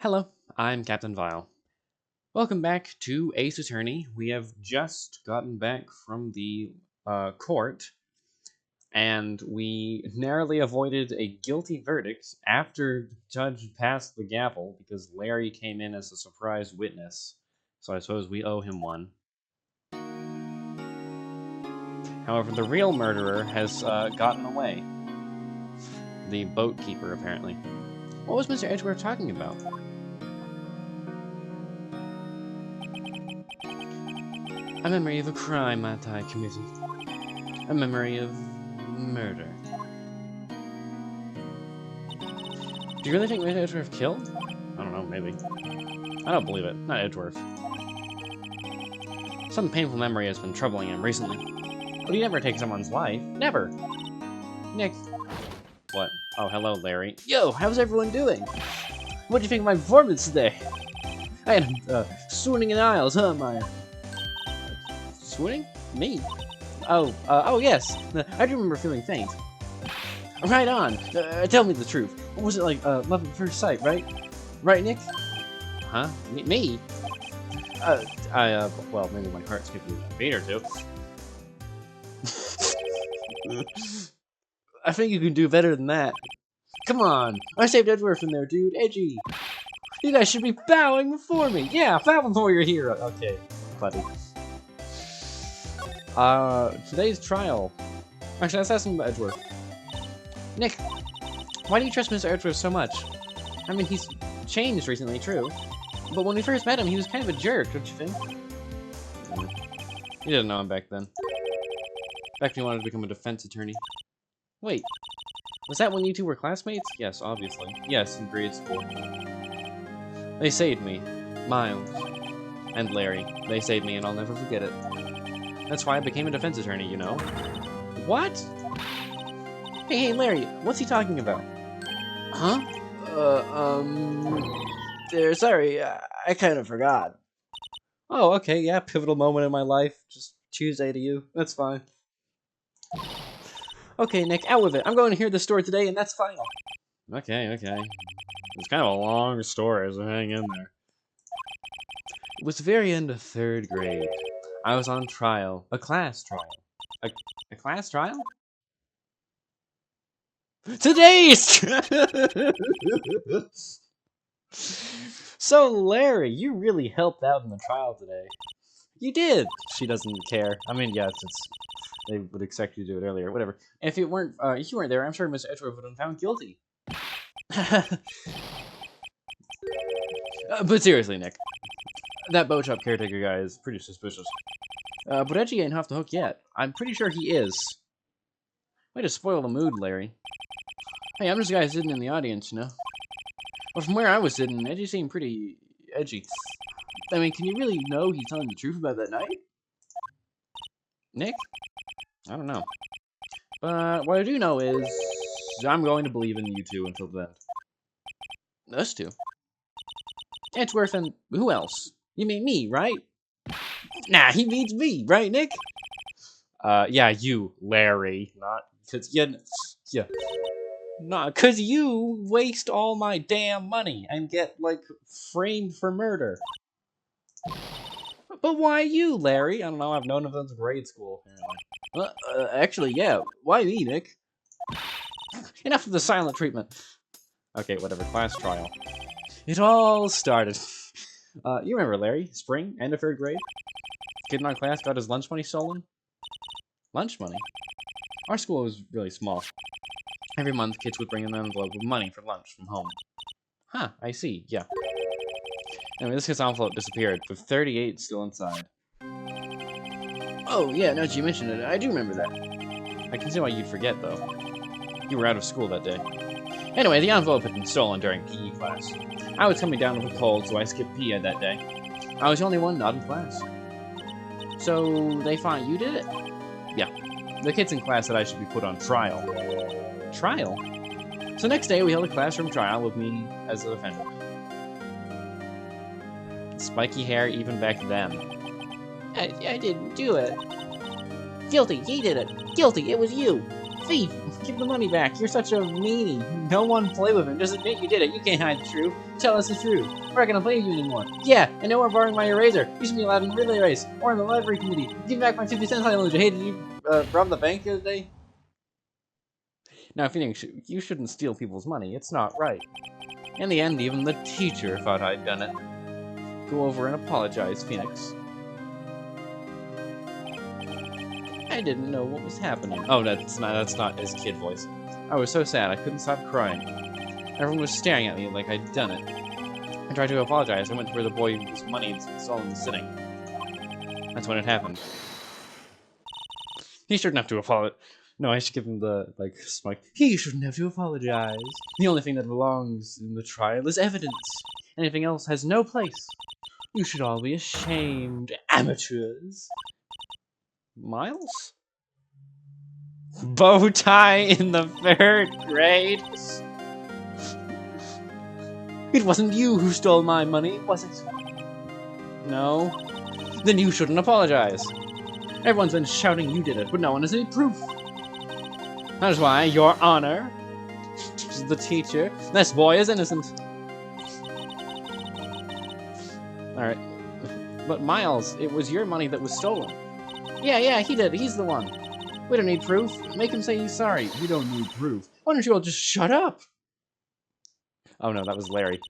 Hello, I'm Captain Vile. Welcome back to Ace Attorney. We have just gotten back from the court, and we narrowly avoided a guilty verdict after the judge passed the gavel because Larry came in as a surprise witness. So I suppose we owe him one. However, the real murderer has gotten away. The boat keeper, apparently. What was Mr. Edgeworth talking about? A memory of a crime that I committed. A memory of murder. Do you really think Mr. Edgeworth killed? I don't know, maybe. I don't believe it. Not Edgeworth. Some painful memory has been troubling him recently. But he never takes someone's life. Never! Nick. What? Oh, hello, Larry. Yo, how's everyone doing? What do you think of my performance today? I had swooning in the aisles, huh, Maya? Swooning? Me? Oh, yes. I do remember feeling faint. Right on. Tell me the truth. What was it like, love at first sight, right? Right, Nick? Huh? Me? Well, maybe my heart skipped a beat or two. I think you can do better than that. Come on. I saved Edgeworth from there, dude. Edgy. You guys should be bowing before me. Yeah, bow before your hero. Okay, buddy. Today's trial. Actually, let's ask him about Edgeworth. Nick, why do you trust Mr. Edgeworth so much? I mean, he's changed recently, true. But when we first met him, he was kind of a jerk, don't you think? He didn't know him back then. Back when he wanted to become a defense attorney. Wait, was that when you two were classmates? Yes, obviously. Yes, in grade school. They saved me. Miles. And Larry. They saved me, and I'll never forget it. That's why I became a defense attorney, you know? What? Hey, Larry, what's he talking about? Huh? Sorry, I kind of forgot. Oh, okay, yeah, pivotal moment in my life. Just Tuesday to you. That's fine. Okay, Nick, out with it. I'm going to hear the story today, and that's final. Okay. It's kind of a long story, so hang in there. It was the very end of 3rd grade. I was on trial. A class trial. A class trial? Today's! So, Larry, you really helped out in the trial today. You did! She doesn't care. I mean, yeah, they would expect you to do it earlier. Whatever. If you weren't there, I'm sure Mr. Edgeworth would have been found guilty. But seriously, Nick. That boat shop caretaker guy is pretty suspicious. But Edgy ain't off the hook yet. I'm pretty sure he is. Way to spoil the mood, Larry. Hey, I'm just a guy sitting in the audience, you know? But from where I was sitting, Edgy seemed pretty edgy. I mean, can you really know he's telling the truth about that night? Nick? I don't know. But what I do know is I'm going to believe in you two until the end. Us two? Edgeworth and who else? You mean me, right? Nah, he means me, right, Nick? Yeah, you, Larry. Not because yeah. Not because you waste all my damn money and get, like, framed for murder. But why you, Larry? I don't know, I've known him since grade school, apparently. Actually, yeah. Why me, Nick? Enough of the silent treatment. Okay, whatever. Class trial. It all started. You remember Larry? Spring? End of 3rd grade? Kid in our class got his lunch money stolen? Lunch money? Our school was really small. Every month, kids would bring an envelope with money for lunch from home. Huh, I see, yeah. Anyway, this kid's envelope disappeared, with 38 still inside. Oh, yeah, now that you mention it, I do remember that. I can see why you'd forget, though. You were out of school that day. Anyway, the envelope had been stolen during PE class. I was coming down with a cold, so I skipped PE that day. I was the only one not in class. So, they thought you did it? Yeah. The kids in class said I should be put on trial. Trial? So next day, we held a classroom trial with me as the defendant. Spiky hair even back then. I didn't do it. Guilty, he did it. Guilty, it was you. Thief! Give the money back. You're such a meanie. No one play with him. Just admit you did it. You can't hide the truth. Tell us the truth. We're not gonna play with you anymore. Yeah, and no more borrowing my eraser. You should be allowed in the relay race or in the library committee. Give back my 50 cents I owed you. Hey, did you rob the bank the other day? Now, Pheonix, you shouldn't steal people's money. It's not right. In the end, even the teacher thought I'd done it. Go over and apologize, Pheonix. I didn't know what was happening. Oh, that's not his kid voice. I was so sad I couldn't stop crying. Everyone was staring at me like I'd done it. I tried to apologize. I went to where the boy whose money had stolen was sitting. That's when it happened. He shouldn't have to apologize. No, I should give him the, like, smug. He shouldn't have to apologize. The only thing that belongs in the trial is evidence. Anything else has no place. You should all be ashamed. Amateurs. Miles? Bow tie in the 3rd grade? It wasn't you who stole my money, was it? No? Then you shouldn't apologize. Everyone's been shouting you did it, but no one has any proof. That is why, Your Honor, the teacher, this boy is innocent. Alright. But Miles, it was your money that was stolen. Yeah, he did. He's the one. We don't need proof. Make him say he's sorry. We don't need proof. Why don't you all just shut up? Oh no, that was Larry.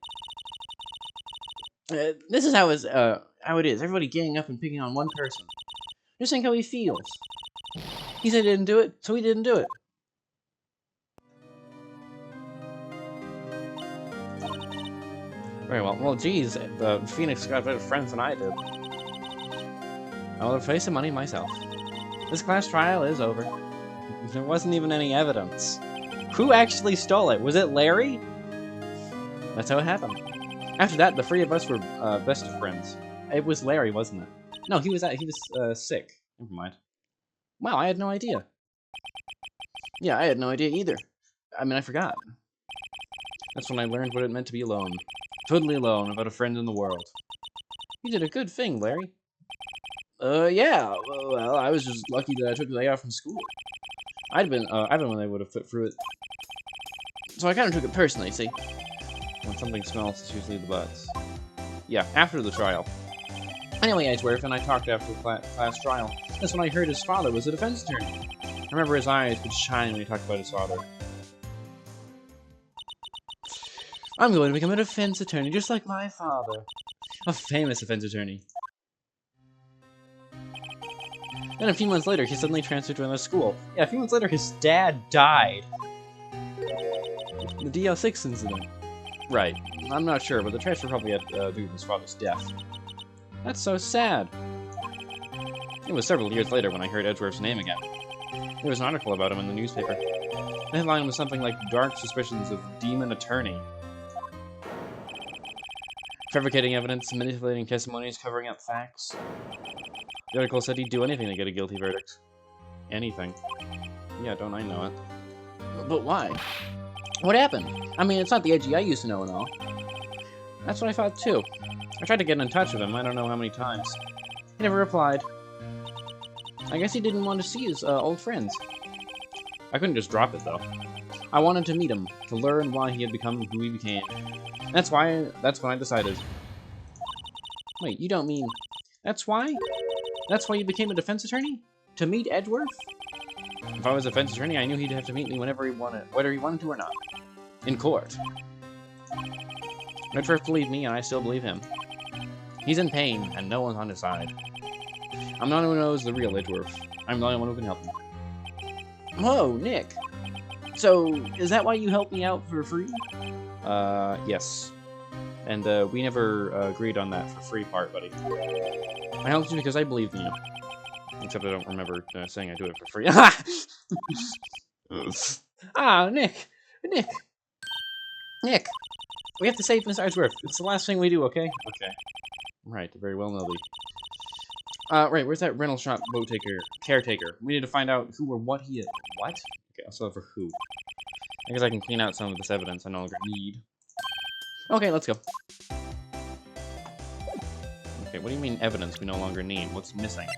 This is how it is. Everybody ganging up and picking on one person. Just think how he feels. He said he didn't do it, so he didn't do it. Very well. Well, geez, Pheonix got better friends than I did. I will replace the money myself. This class trial is over. There wasn't even any evidence. Who actually stole it? Was it Larry? That's how it happened. After that, the 3 of us were best of friends. It was Larry, wasn't it? No, he was sick. Never mind. Wow, I had no idea. Yeah, I had no idea either. I mean, I forgot. That's when I learned what it meant to be alone. Totally alone, without a friend in the world. You did a good thing, Larry. Yeah. Well, I was just lucky that I took the day off from school. I'd been when I would have put through it. So I kind of took it personally, see? When something smells, it's usually the butts. Yeah, after the trial. Anyway, Edgeworth and I talked after the class trial. That's when I heard his father was a defense attorney. I remember his eyes would shine when he talked about his father. I'm going to become a defense attorney just like my father. A famous defense attorney. Then a few months later, he suddenly transferred to another school. Yeah, a few months later, his dad died. The DL6 incident. Right. I'm not sure, but the transfer probably had to do with his father's death. That's so sad. It was several years later when I heard Edgeworth's name again. There was an article about him in the newspaper. The headline was something like Dark Suspicions of Demon Attorney. Fabricating evidence, manipulating testimonies, covering up facts. The article said he'd do anything to get a guilty verdict. Anything. Yeah, don't I know it. But why? What happened? I mean, it's not the Edgy I used to know and all. That's what I thought too. I tried to get in touch with him, I don't know how many times. He never replied. I guess he didn't want to see his old friends. I couldn't just drop it though. I wanted to meet him, to learn why he had become who he became. That's when I decided. Wait, you don't mean... That's why? That's why you became a defense attorney? To meet Edgeworth? If I was a defense attorney, I knew he'd have to meet me whenever he wanted, whether he wanted to or not. In court. Edgeworth believed me, and I still believe him. He's in pain, and no one's on his side. I'm the only one who knows the real Edgeworth. I'm the only one who can help him. Whoa, Nick! So, is that why you helped me out for free? Yes. And, we never agreed on that for free part, buddy. I helped you because I believed in you. Except I don't remember saying I do it for free. Ah, Nick! Nick! Nick! We have to save Miss Edgeworth. It's the last thing we do, okay? Okay. Right, very well, Nobby. Right, where's that rental shop caretaker? We need to find out who or what he is. What? Okay, I'll settle for who. I guess I can clean out some of this evidence I no longer need. Okay, let's go. Okay, what do you mean evidence we no longer need? What's missing?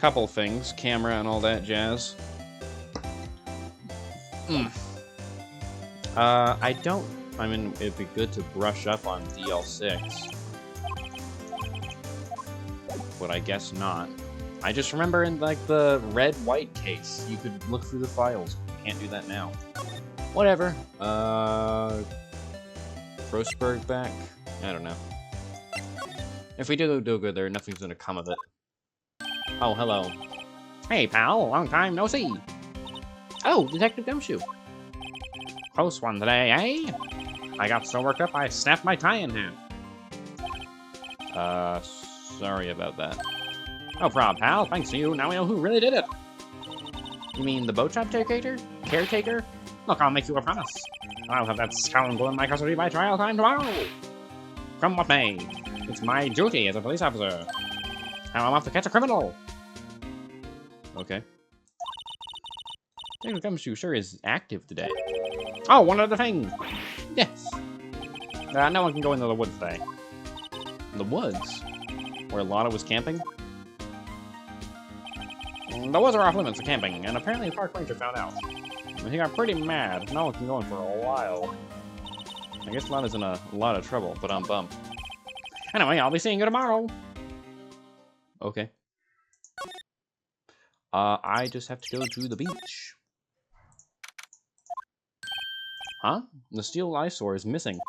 Couple things, camera and all that jazz. I mean, it'd be good to brush up on DL6. But I guess not. I just remember in, like, the red-white case, you could look through the files. Can't do that now. Whatever. Grossberg back? I don't know. If we do good there, nothing's gonna come of it. Oh, hello. Hey, pal. Long time no see. Oh, Detective Gumshoe. Close one today, eh? I got so worked up I snapped my tie in half. Sorry about that. No problem, pal. Thanks to you, now we know who really did it. You mean the boat shop caretaker? Look, I'll make you a promise. I'll have that scoundrel in my custody by trial time tomorrow. Come what may. It's my duty as a police officer. Now I'm off to catch a criminal. Okay. Detective Gumshoe sure is active today. Oh, one other thing. Yes. No one can go into the woods today. The woods? Where Lotta was camping? The woods are off limits to camping, and apparently the park ranger found out. He got pretty mad. No one can go in for a while. I guess Lotta's in a lot of trouble, but I'm bummed. Anyway, I'll be seeing you tomorrow. Okay. I just have to go to the beach. Huh? The steel eyesore is missing.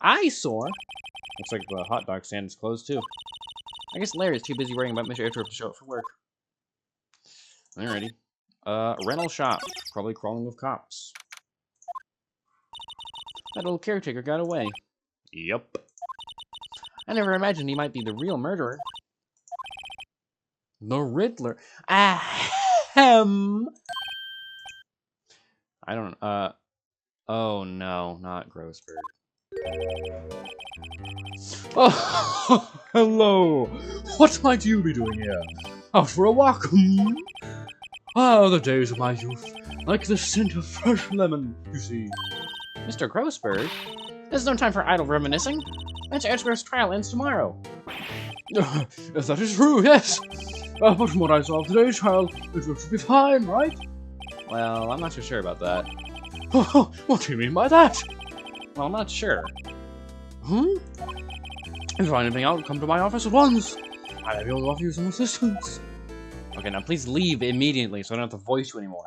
Eyesore? Looks like the hot dog stand is closed too. I guess Larry's too busy worrying about Mr. Edgeworth to show up for work. Alrighty. Rental shop. Probably crawling with cops. That little caretaker got away. Yup. I never imagined he might be the real murderer. The Riddler. Ahem. I don't. Oh no, not Grossberg. Oh, hello. What might you be doing here? Out for a walk? Ah, the days of my youth, like the scent of fresh lemon. You see, Mr. Grossberg. There's no time for idle reminiscing. Mr. Edgeworth's trial ends tomorrow. If that is true, yes. But from what I saw of today's trial, it looks to be fine, right? Well, I'm not so sure about that. What do you mean by that? Well, I'm not sure. If you find anything out, come to my office at once. I may be able to offer you some assistance. Okay, now please leave immediately so I don't have to voice you anymore.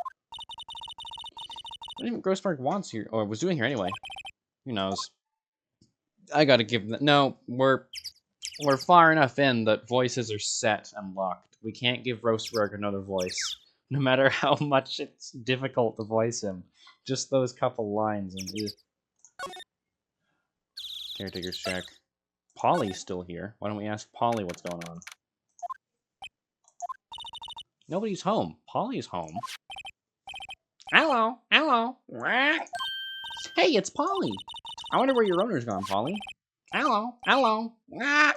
What do you think Grossberg wants here, or was doing here anyway? Who knows? I gotta give them. No, we're far enough in that voices are set and locked. We can't give Grossberg another voice, no matter how much it's difficult to voice him. Just those couple lines and. Caretaker's check. Polly's still here. Why don't we ask Polly what's going on? Nobody's home. Polly's home. Hello. Hello. Hey, it's Polly. I wonder where your owner's gone, Polly. Hello. Hello. I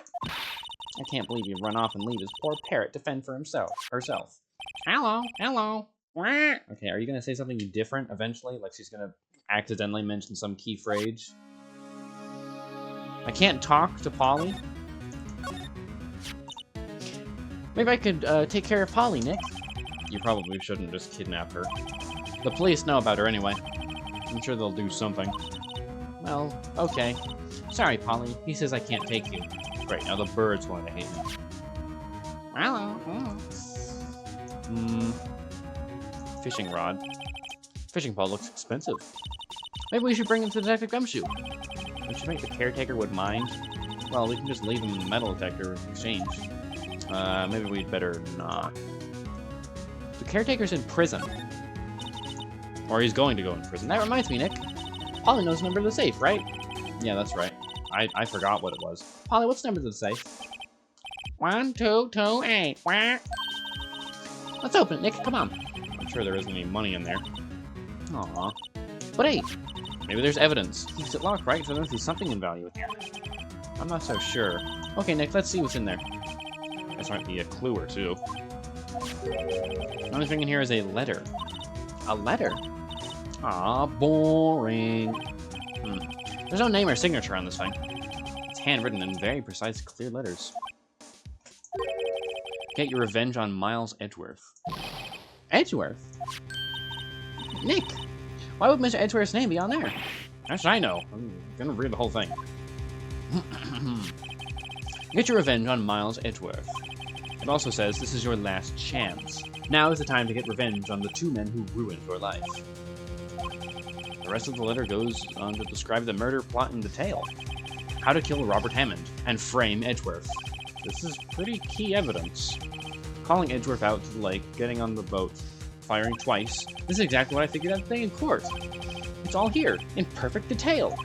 can't believe you run off and leave his poor parrot to fend for herself. Hello. Hello. Okay, are you going to say something different eventually? Like she's going to accidentally mention some key phrase? I can't talk to Polly? Maybe I could take care of Polly, Nick. You probably shouldn't just kidnap her. The police know about her anyway. I'm sure they'll do something. Well, okay. Sorry, Polly. He says I can't take you. Great, now the bird's going to hate me. Hello. Fishing rod. Fishing pole looks expensive. Maybe we should bring him to Detective Gumshoe. Don't you think the caretaker would mind? Well, we can just leave him in the metal detector in exchange. Maybe we'd better not. The caretaker's in prison. Or he's going to go in prison. That reminds me, Nick. Polly knows the number of the safe, right? Yeah, that's right. I forgot what it was. Polly, what's the number of the safe? 1228. Let's open it, Nick. Come on. I'm sure there isn't any money in there. Aw. But hey, maybe there's evidence. Keeps it locked, right? So there must be something in value in here. I'm not so sure. Okay, Nick, let's see what's in there. This might be a clue or two. The only thing in here is a letter. A letter? Aw, boring. There's no name or signature on this thing. It's handwritten in very precise, clear letters. Get your revenge on Miles Edgeworth. Edgeworth? Nick! Why would Mr. Edgeworth's name be on there? That's what I know. I'm gonna read the whole thing. Get your revenge on Miles Edgeworth. It also says this is your last chance. Now is the time to get revenge on the two men who ruined your life. The rest of the letter goes on to describe the murder plot in detail. How to kill Robert Hammond and frame Edgeworth. This is pretty key evidence. Calling Edgeworth out to the lake, getting on the boat, firing twice. This is exactly what I figured out today in court. It's all here, in perfect detail.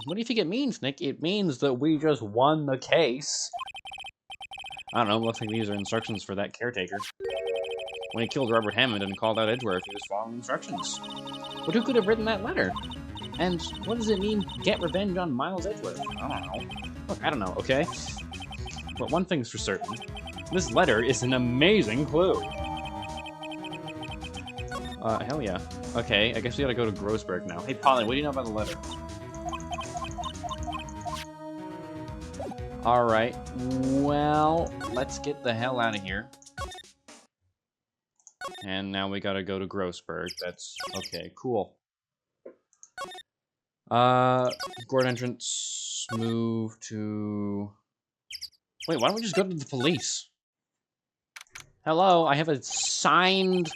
What do you think it means, Nick? It means that we just won the case. I don't know, looks like these are instructions for that caretaker. When he killed Robert Hammond and called out Edgeworth, he was following instructions. But who could have written that letter? And what does it mean, get revenge on Miles Edgeworth? I don't know. Look, I don't know, okay? But one thing's for certain. This letter is an amazing clue. Hell yeah. Okay, I guess we gotta go to Grossberg now. Hey, Polly, what do you know about the letter? Alright, well, let's get the hell out of here. And now we gotta go to Grossberg. That's... okay, cool. Gourd entrance, move to... wait, why don't we just go to the police? Hello, I have a signed...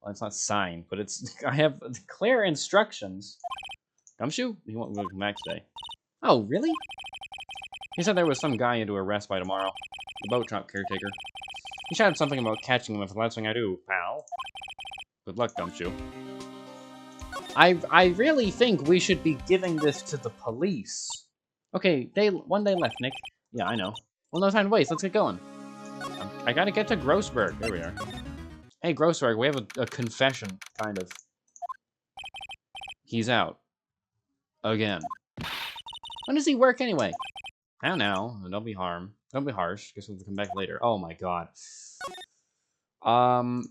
well, it's not signed, but it's... I have clear instructions. Gumshoe? He won't come back today. Oh, really? He said there was some guy to arrest by tomorrow. The boat shop caretaker. He shouted something about catching him if the last thing I do, pal. Good luck, Gumshoe. I really think we should be giving this to the police. Okay, one day left, Nick. Yeah, I know. Well, no time to waste. Let's get going. I gotta get to Grossberg. There we are. Hey, Grossberg, we have a confession, kind of. He's out. Again. When does he work anyway? I don't know. Don't be harsh. Guess we'll come back later. Oh my god.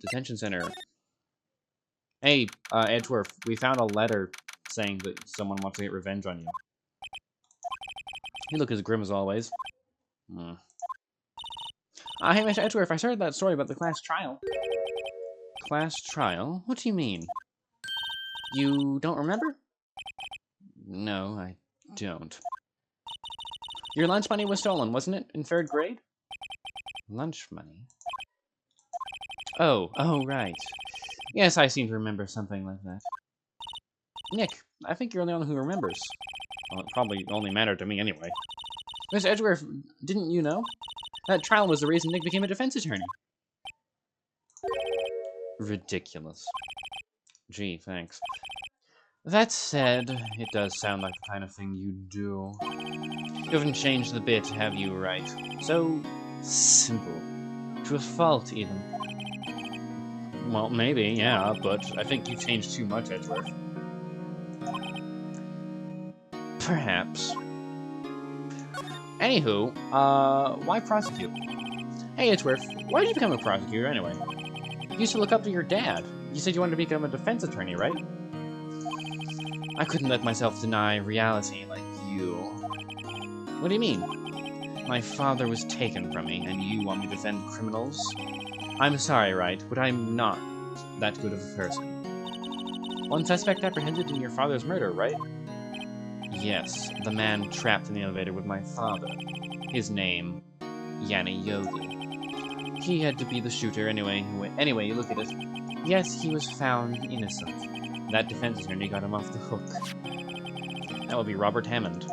Detention center. Hey, Edgeworth, we found a letter saying that someone wants to get revenge on you. You look as grim as always. Hey, Mr. Edgeworth, I started that story about the class trial. Class trial? What do you mean? You don't remember? No, I don't. Your lunch money was stolen, wasn't it, in 3rd grade? Lunch money? Oh, right. Yes, I seem to remember something like that. Nick, I think you're the only one who remembers. Well, it probably only mattered to me anyway. Mr. Edgeworth, didn't you know? That trial was the reason Nick became a defense attorney. Ridiculous. Gee, thanks. That said, it does sound like the kind of thing you do. You haven't changed the bit, have you, right? So simple. To a fault, even. Well, maybe, yeah, but I think you changed too much, Edgeworth. Perhaps. Anywho, why prosecute? Hey, Edgeworth, why did you become a prosecutor anyway? You used to look up to your dad. You said you wanted to become a defense attorney, right? I couldn't let myself deny reality like you. What do you mean? My father was taken from me, and you want me to defend criminals? I'm sorry, right, but I'm not that good of a person. One suspect apprehended in your father's murder, right? Yes, the man trapped in the elevator with my father. His name, Yanni Yogi. He had to be the shooter anyway. Anyway, you look at it. Yes, he was found innocent. That defense attorney got him off the hook. That would be Robert Hammond.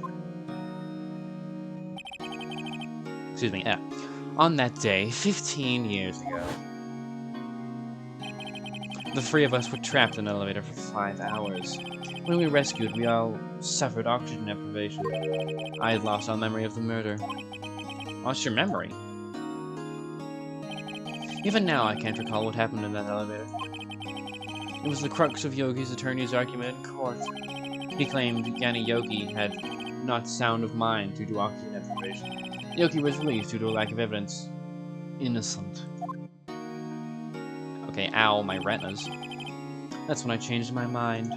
Excuse me, on that day, 15 years ago. The 3 of us were trapped in an elevator for 5 hours. When we rescued, we all suffered oxygen deprivation. I had lost all memory of the murder. Lost your memory? Even now, I can't recall what happened in that elevator. It was the crux of Yogi's attorney's argument in court. He claimed Yanni Yogi had not sound of mind due to oxygen deprivation. Yogi was released due to a lack of evidence. Innocent. Okay, ow, my retinas. That's when I changed my mind.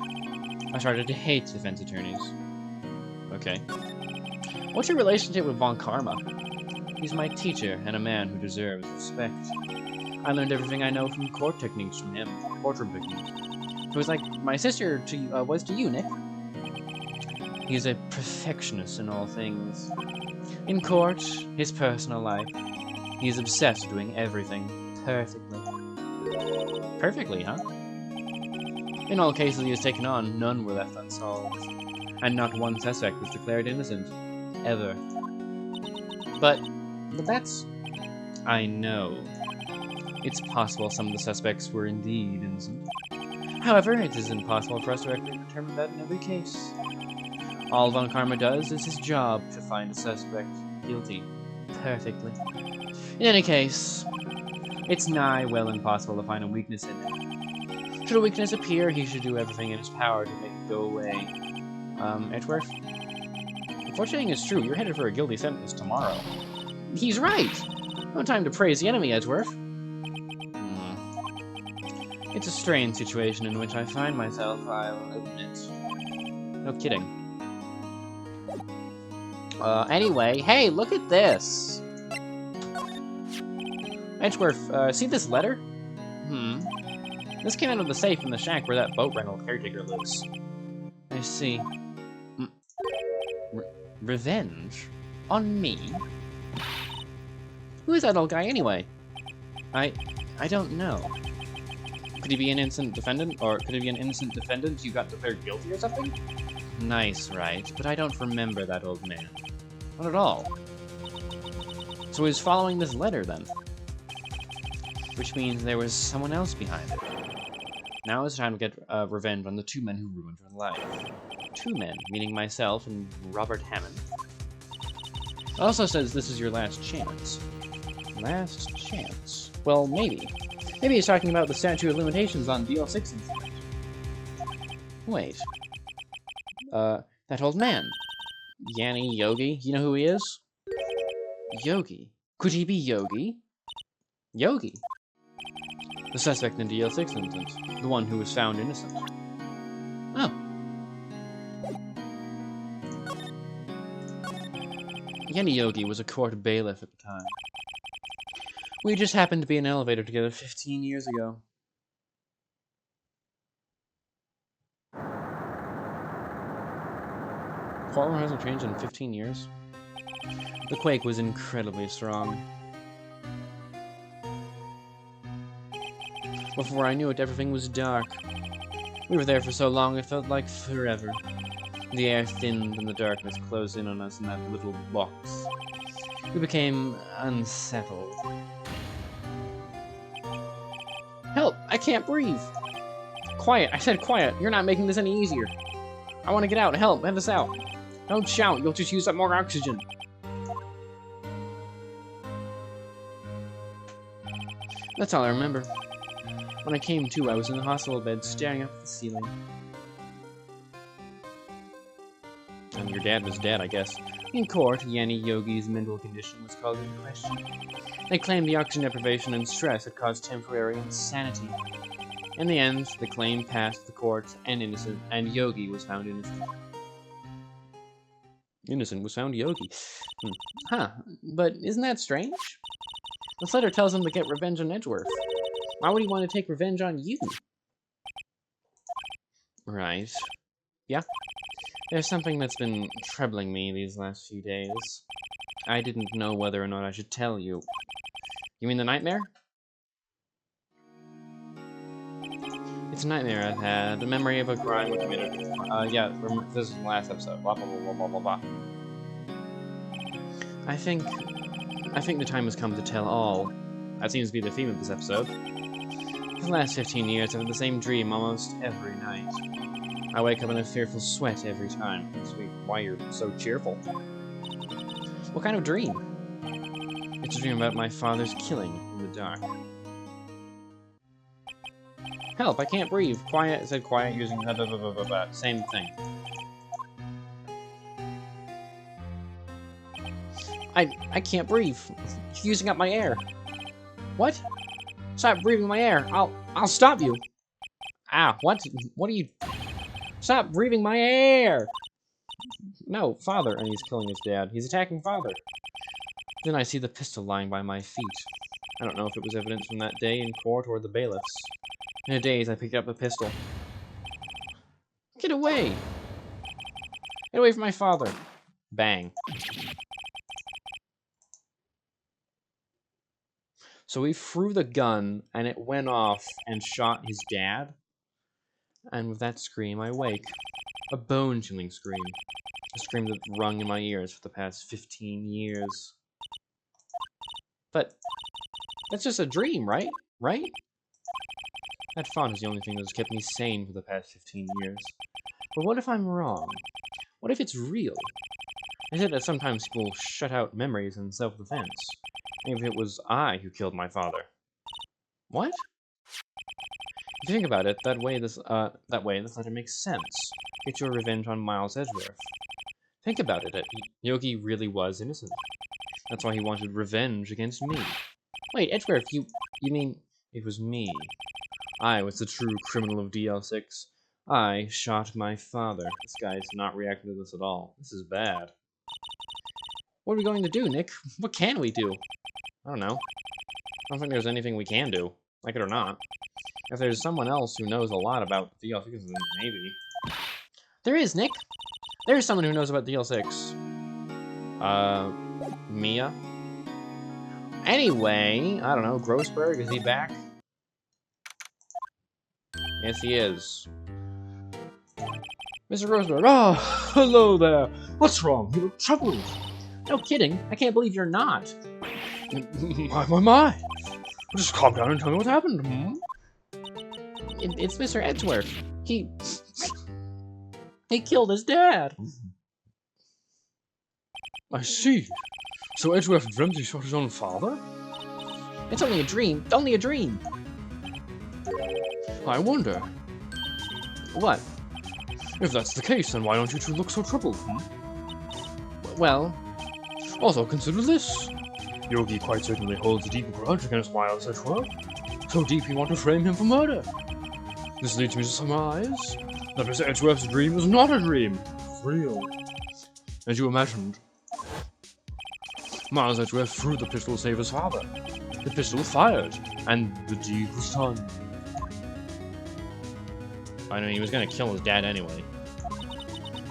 I started to hate defense attorneys. Okay. What's your relationship with Von Karma? He's my teacher and a man who deserves respect. I learned everything I know from court techniques from him. Courtroom techniques. It was like my sister was to you, Nick. He's a perfectionist in all things. In court, his personal life, he's obsessed with doing everything perfectly. Perfectly, huh? In all cases he has taken on, none were left unsolved. And not one suspect was declared innocent. Ever. But that's... I know. It's possible some of the suspects were indeed innocent. However, it is impossible for us to actually determine that in every case. All Von Karma does is his job to find a suspect guilty perfectly. In any case, it's nigh well impossible to find a weakness in him. Should a weakness appear, he should do everything in his power to make it go away. Edgeworth? If what you're saying is true, you're headed for a guilty sentence tomorrow. He's right! No time to praise the enemy, Edgeworth. It's a strange situation in which I find myself, I'll admit. No kidding. Anyway, hey, look at this! Edgeworth, see this letter? This came out of the safe in the shack where that boat rental caretaker lives. I see. Revenge? On me? Who is that old guy anyway? I don't know. Could he be an innocent defendant? Or could he be an innocent defendant who got declared guilty or something? Nice, right? But I don't remember that old man. Not at all. So he's following this letter, then. Which means there was someone else behind it. Now is the time to get revenge on the two men who ruined her life. Two men, meaning myself and Robert Hammond. It also says this is your last chance. Last chance? Well, maybe. Maybe he's talking about the statute of limitations on DL6 incident. Wait. That old man. Yanni Yogi? You know who he is? Yogi. Could he be Yogi? Yogi. The suspect in the DL6 incident. The one who was found innocent. Oh. Yanni Yogi was a court bailiff at the time. We just happened to be in an elevator together 15 years ago. Courtroom hasn't changed in 15 years. The quake was incredibly strong. Before I knew it, everything was dark. We were there for so long it felt like forever. The air thinned and the darkness closed in on us in that little box. We became unsettled. Help! I can't breathe! Quiet! I said quiet! You're not making this any easier! I want to get out! Help! Let us out! Don't shout! You'll just use up more oxygen! That's all I remember. When I came to, I was in the hospital bed, staring up at the ceiling. And your dad was dead, I guess. In court, Yanni Yogi's mental condition was called into question. They claimed the oxygen deprivation and stress had caused temporary insanity. In the end, the claim passed the court, and Yogi was found innocent. Innocent was found Yogi. Huh, but isn't that strange? This letter tells him to get revenge on Edgeworth. Why would he want to take revenge on you? Right. Yeah. There's something that's been troubling me these last few days. I didn't know whether or not I should tell you. You mean the nightmare? It's a nightmare I've had. A memory of a crime we committed. Yeah, this is the last episode. Blah, blah, blah, blah, blah, blah. I think the time has come to tell all. That seems to be the theme of this episode. For the last 15 years, I've had the same dream almost every night. I wake up in a fearful sweat every time. Sweet, why you're so cheerful? What kind of dream? It's a dream about my father's killing in the dark. Help, I can't breathe. Quiet, said quiet using blah, blah, blah, blah, blah, blah. Same thing. I can't breathe. It's using up my air. What? Stop breathing my air. I'll stop you. Ah, what? What are you? Stop breathing my air. No, father, and he's killing his dad. He's attacking father. Then I see the pistol lying by my feet. I don't know if it was evidence from that day in court or the bailiffs. In a daze, I picked up the pistol. Get away! Get away from my father! Bang. So he threw the gun, and it went off and shot his dad. And with that scream, I wake. A bone-chilling scream. A scream that rung in my ears for the past 15 years. But that's just a dream, right? Right? That font is the only thing that's kept me sane for the past 15 years. But what if I'm wrong? What if it's real? I said that sometimes people shut out memories in self-defense. Maybe it was I who killed my father. What? If you think about it, that way this letter makes sense. Get your revenge on Miles Edgeworth. Think about it, Yogi really was innocent. That's why he wanted revenge against me. Wait, Edgeworth, you mean... It was me. I was the true criminal of DL6. I shot my father. This guy's not reacting to this at all. This is bad. What are we going to do, Nick? What can we do? I don't know. I don't think there's anything we can do. Like it or not. If there's someone else who knows a lot about DL6, then maybe. There is, Nick! There is someone who knows about DL6. Mia? Anyway, I don't know, Grossberg, is he back? Yes, he is. Mr. Grossberg, oh, hello there! What's wrong? You look troubled. No kidding, I can't believe you're not. My. Just calm down and tell me what happened, hmm? It's Mr. Edgeworth. He killed his dad. I see. So Edgeworth dreamt he shot his own father? It's only a dream. Only a dream. I wonder. What? If that's the case, then why don't you two look so troubled, hmm? Well... Also, consider this. Yogi quite certainly holds a deep grudge against Miles Edgeworth. So deep he wants to frame him for murder. This leads me to surmise that Mr. Edgeworth's dream was not a dream. It's real. As you imagined. Miles Edgeworth threw the pistol to save his father. The pistol fired, and the deed was done. I mean, he was gonna kill his dad anyway.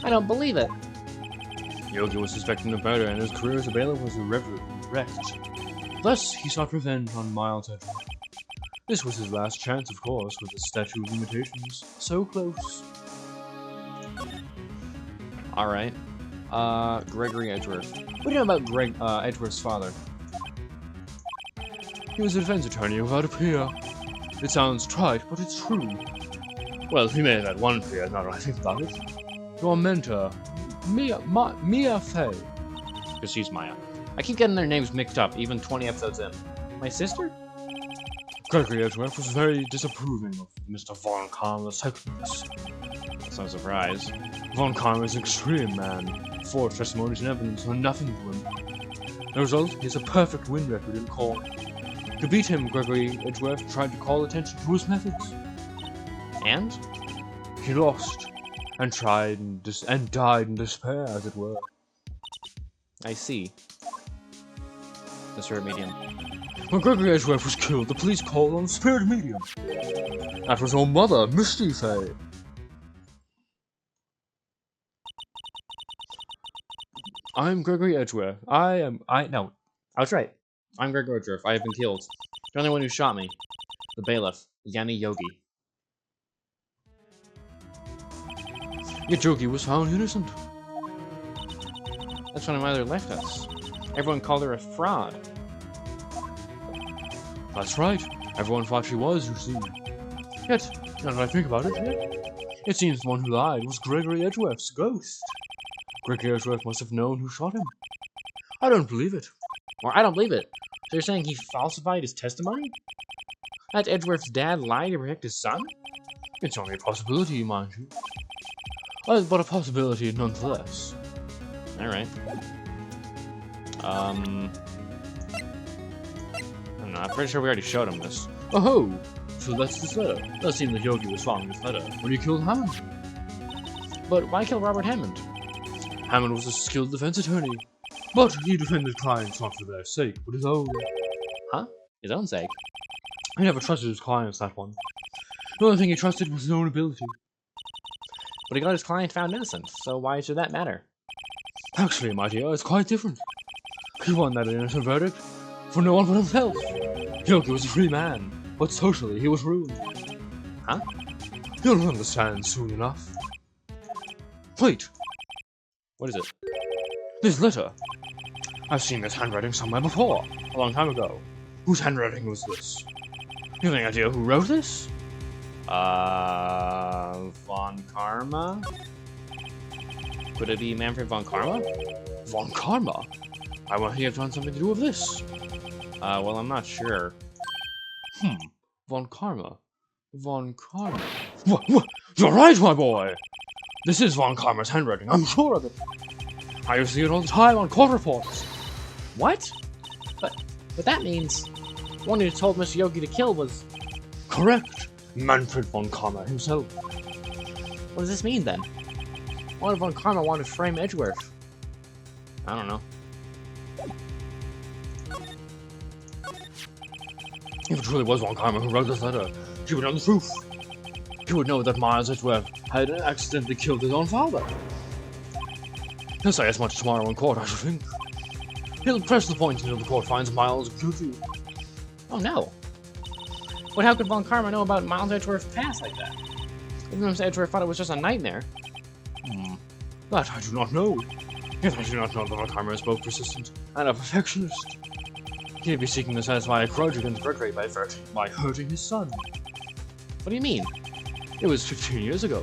I don't believe it. Yogi was suspecting the murder, and his career as a bailiff was wrecked. Thus, he sought revenge on Miles Edgeworth. This was his last chance, of course, with the statute of limitations so close. Alright. Gregory Edgeworth. What do you know about Edgeworth's father? He was a defense attorney without a peer. It sounds trite, but it's true. Well, he may have had one peer, now that I think about it. Your mentor, Mia Fey. Because she's Maya. I keep getting their names mixed up, even 20 episodes in. My sister? Gregory Edgeworth was very disapproving of Mr. Von Karma's techniques. That's no surprise. Von Karma is an extreme man. Forged testimonies and evidence are nothing to him. The result, he has a perfect win record in court. To beat him, Gregory Edgeworth tried to call attention to his methods. And? He lost, and died in despair, as it were. I see. The spirit medium. When Gregory Edgeworth was killed, the police called on the spirit medium. That was your mother, Misty Fey. I'm Gregory Edgeworth. No, I was right. I'm Gregory Edgeworth. I have been killed. The only one who shot me. The bailiff, Yanni Yogi. Yet Yogi was found innocent. That's when my mother left us. Everyone called her a fraud. That's right. Everyone thought she was, you see. Yet, now that I think about it seems the one who lied was Gregory Edgeworth's ghost. Gregory Edgeworth must have known who shot him. I don't believe it. Or I don't believe it. So you're saying he falsified his testimony? That Edgeworth's dad lied to protect his son? It's only a possibility, mind you. But a possibility nonetheless. Alright. I don't know, I'm pretty sure we already showed him this. Oh-ho! So that's this letter. It does seem that Yogi was following this letter when he killed Hammond. But why kill Robert Hammond? Hammond was a skilled defense attorney, but he defended clients not for their sake, but his own. Huh? His own sake? He never trusted his clients, that one. The only thing he trusted was his own ability. But he got his client found innocent, so why should that matter? Actually, my dear, it's quite different. He won that innocent verdict for no one but himself. Yogi was a free man, but socially he was ruined. Huh? You'll understand soon enough. Wait, What is it? this letter. I've seen this handwriting somewhere before, a long time ago. Whose handwriting was this? You have any idea who wrote this? Von Karma? Could it be Manfred von Karma? Von Karma? I want he have done something to do with this. Well, I'm not sure. Von Karma. Von Karma. What? You're right, my boy! This is Von Karma's handwriting, I'm sure of it. I see it all the time on court reports. What? But that means one who told Mr. Yogi to kill was... Correct. Manfred von Karma himself. What does this mean, then? Why would von Karma want to frame Edgeworth? I don't know. If it truly was Von Karma who wrote this letter, he would know the truth. He would know that Miles Edgeworth had accidentally killed his own father. He'll say as much tomorrow in court, I should think. He'll press the point until the court finds Miles guilty. Oh no. But how could von Karma know about Miles Edgeworth's past like that? Even Mr. Edgeworth thought it was just a nightmare. That I do not know. Yet I do not know that Von Karma is both persistent and a perfectionist. He'd be seeking to satisfy a grudge against Gregory by hurting his son. What do you mean? It was 15 years ago.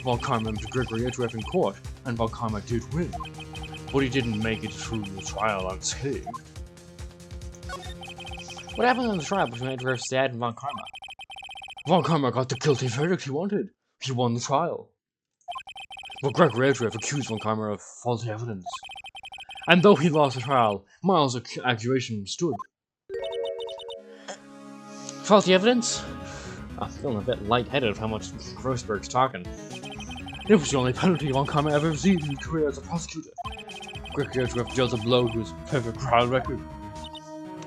Von Karma met Gregory Edgeworth in court, and Von Karma did win. But he didn't make it through the trial unscathed. What happened in the trial between Edgeworth's dad and von Karma? Von Karma got the guilty verdict he wanted. He won the trial. But Gregory Edgeworth accused Von Karma of faulty evidence. And though he lost the trial, Miles' accusation stood. Faulty evidence? I'm feeling a bit lightheaded of how much Grossberg's talking. It was the only penalty Von Karma ever received in his career as a prosecutor. Gregory Edgeworth dealt a blow to his perfect trial record.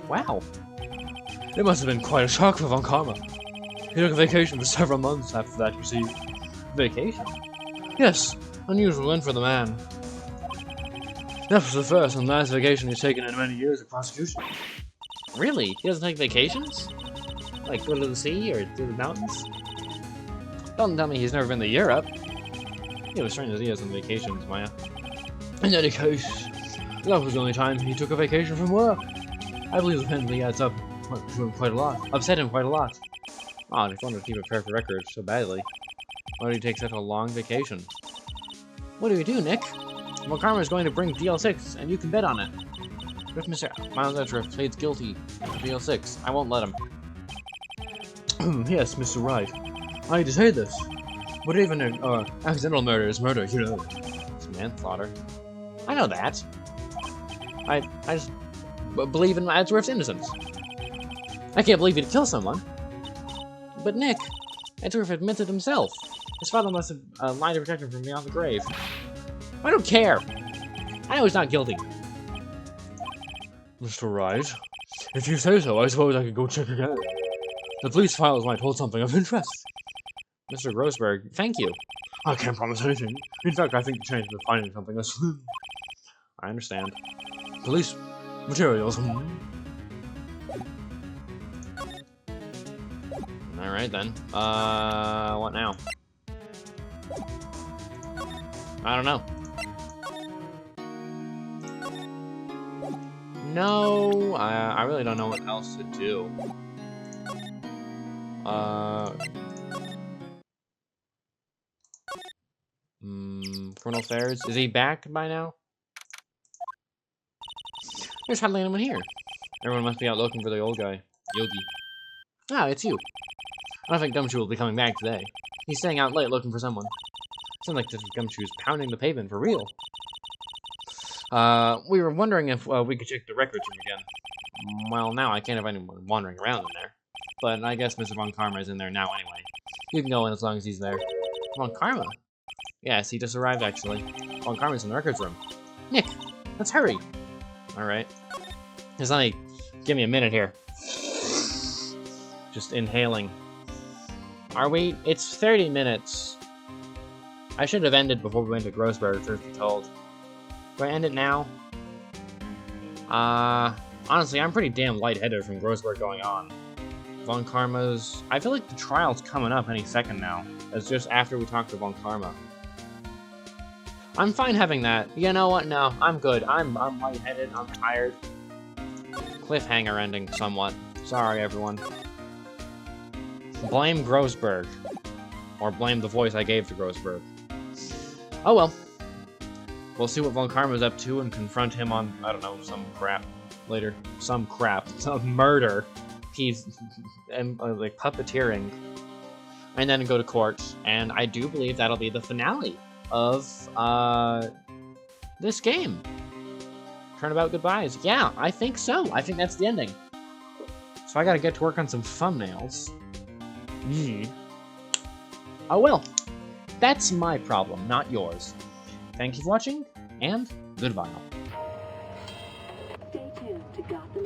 Wow. It must have been quite a shock for Von Karma. He took a vacation for several months after that, you see. Vacation? Yes, unusual end for the man. That was the first and last vacation he's taken in many years of prosecution. Really? He doesn't take vacations? Like go to the sea or to the mountains? Don't tell me he's never been to Europe. It was strange that he has some vacations, Maya. In any case, that was the only time he took a vacation from work. I believe the penalty adds up to him quite a lot. Upset him quite a lot. Odd, if one would keep a perfect record so badly. Why did he take such a long vacation? What do we do, Nick? Von Karma is going to bring DL6, and you can bet on it. If Mr. Miles Edgeworth pleads guilty to DL6, I won't let him. Yes, Mr. Wright. I hate to say this, but even accidental murder is murder, you know. It's manslaughter. I know that. I just believe in Edgeworth's innocence. I can't believe he'd kill someone. But Nick, Edgeworth admitted himself. His father must have lied to protect him from beyond the grave. I don't care. I know he's not guilty. Mr. Wright, if you say so, I suppose I could go check again. The police files might hold something of interest. Mr. Grossberg, thank you. I can't promise anything. In fact, I think the chances of finding something is slim. I understand. Police materials. Alright then. What now? I don't know. No, I really don't know what else to do. Criminal Affairs. Is he back by now? There's hardly anyone here. Everyone must be out looking for the old guy, Yogi. Ah, it's you. I don't think Gumshoe will be coming back today. He's staying out late looking for someone. Sounds like Gumshoe's pounding the pavement for real. We were wondering if we could check the records room again. Well, now I can't have anyone wandering around in there. But I guess Mr. Von Karma is in there now anyway. You can go in as long as he's there. Von Karma? Yes, he just arrived actually. Von Karma's in the records room. Nick, let's hurry. Alright. Just let me... Give me a minute here. Just inhaling. Are we? It's 30 minutes. I should have ended before we went to Grossberg, truth be told. Do I end it now? Honestly, I'm pretty damn lightheaded from Grossberg going on. Von Karma's... I feel like the trial's coming up any second now. It's just after we talk to Von Karma. I'm fine having that. You know what? No, I'm good. I'm lightheaded. I'm tired. Cliffhanger ending, somewhat. Sorry, everyone. Blame Grossberg. Or blame the voice I gave to Grossberg. Oh well. We'll see what Von Karma's up to and confront him on, I don't know, some crap later. Some crap. Some murder. He's like puppeteering. And then go to court. And I do believe that'll be the finale of this game. Turnabout goodbyes. Yeah, I think so. I think that's the ending. So I gotta get to work on some thumbnails. Oh well. That's my problem, not yours. Thank you for watching, and goodbye. Stay tuned to Gotham